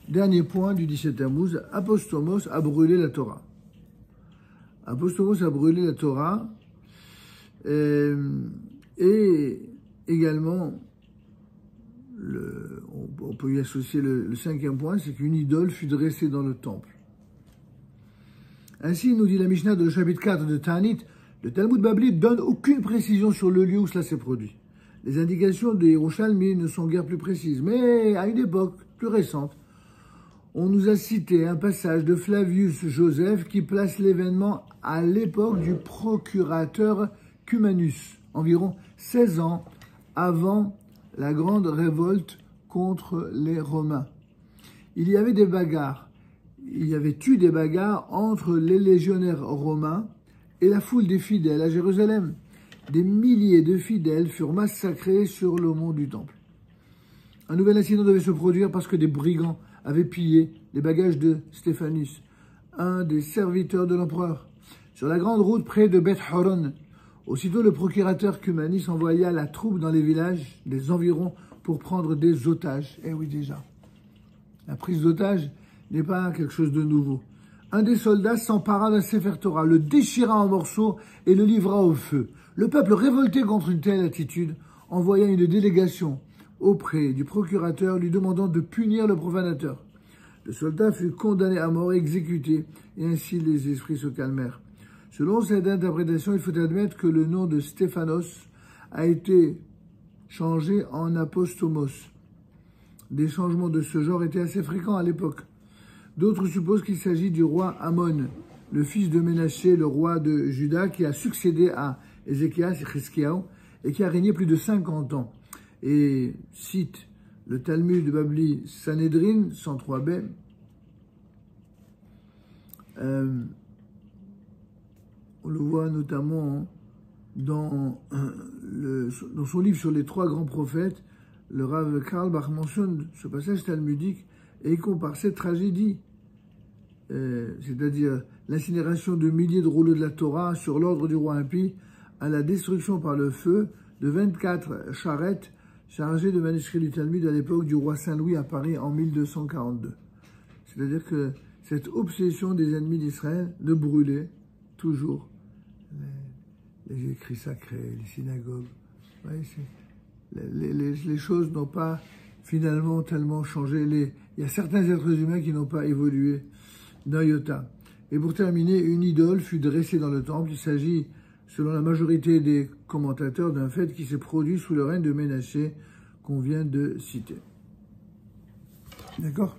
Dernier point du 17 Tammuz, Apostomos a brûlé la Torah. Apostomos a brûlé la Torah et également, on peut y associer le cinquième point, c'est qu'une idole fut dressée dans le temple. Ainsi, nous dit la Mishnah de le chapitre 4 de Ta'anit, le Talmud Babli ne donne aucune précision sur le lieu où cela s'est produit. Les indications des Yerushalmi ne sont guère plus précises, mais à une époque plus récente, on nous a cité un passage de Flavius Joseph qui place l'événement à l'époque du procurateur Cumanus, environ 16 ans avant la grande révolte contre les Romains. Il y avait des bagarres, il y avait eu des bagarres entre les légionnaires romains et la foule des fidèles à Jérusalem. Des milliers de fidèles furent massacrés sur le mont du Temple. Un nouvel incident devait se produire parce que des brigands avaient pillé les bagages de Stéphanus, un des serviteurs de l'empereur. Sur la grande route près de Beth Horon, aussitôt le procurateur Cumanus envoya la troupe dans les villages des environs pour prendre des otages. Eh oui, déjà. La prise d'otages n'est pas quelque chose de nouveau. Un des soldats s'empara d'un Sefer Torah, le déchira en morceaux et le livra au feu. Le peuple, révolté contre une telle attitude, envoya une délégation auprès du procurateur lui demandant de punir le profanateur. Le soldat fut condamné à mort et exécuté, et ainsi les esprits se calmèrent. Selon cette interprétation, il faut admettre que le nom de Stéphanos a été changé en Apostomos. Des changements de ce genre étaient assez fréquents à l'époque. D'autres supposent qu'il s'agit du roi Amon, le fils de Ménaché, le roi de Juda, qui a succédé à Ézéchias et Chizkiyahu et qui a régné plus de 50 ans. Et cite le Talmud de Babli Sanhedrin 103b. On le voit notamment dans son livre sur les trois grands prophètes. Le Rav Karl Bach mentionne ce passage talmudique et il compare cette tragédie, c'est-à-dire l'incinération de milliers de rouleaux de la Torah sur l'ordre du roi impie, à la destruction par le feu de 24 charrettes chargées de manuscrits du Talmud à l'époque du roi Saint-Louis à Paris en 1242. C'est-à-dire que cette obsession des ennemis d'Israël de brûler toujours les écrits sacrés, les synagogues, les choses n'ont pas finalement tellement changé. Il y a certains êtres humains qui n'ont pas évolué d'un iota. Et pour terminer, une idole fut dressée dans le temple. Il s'agit, selon la majorité des commentateurs, d'un fait qui s'est produit sous le règne de Ménaché qu'on vient de citer. D'accord ?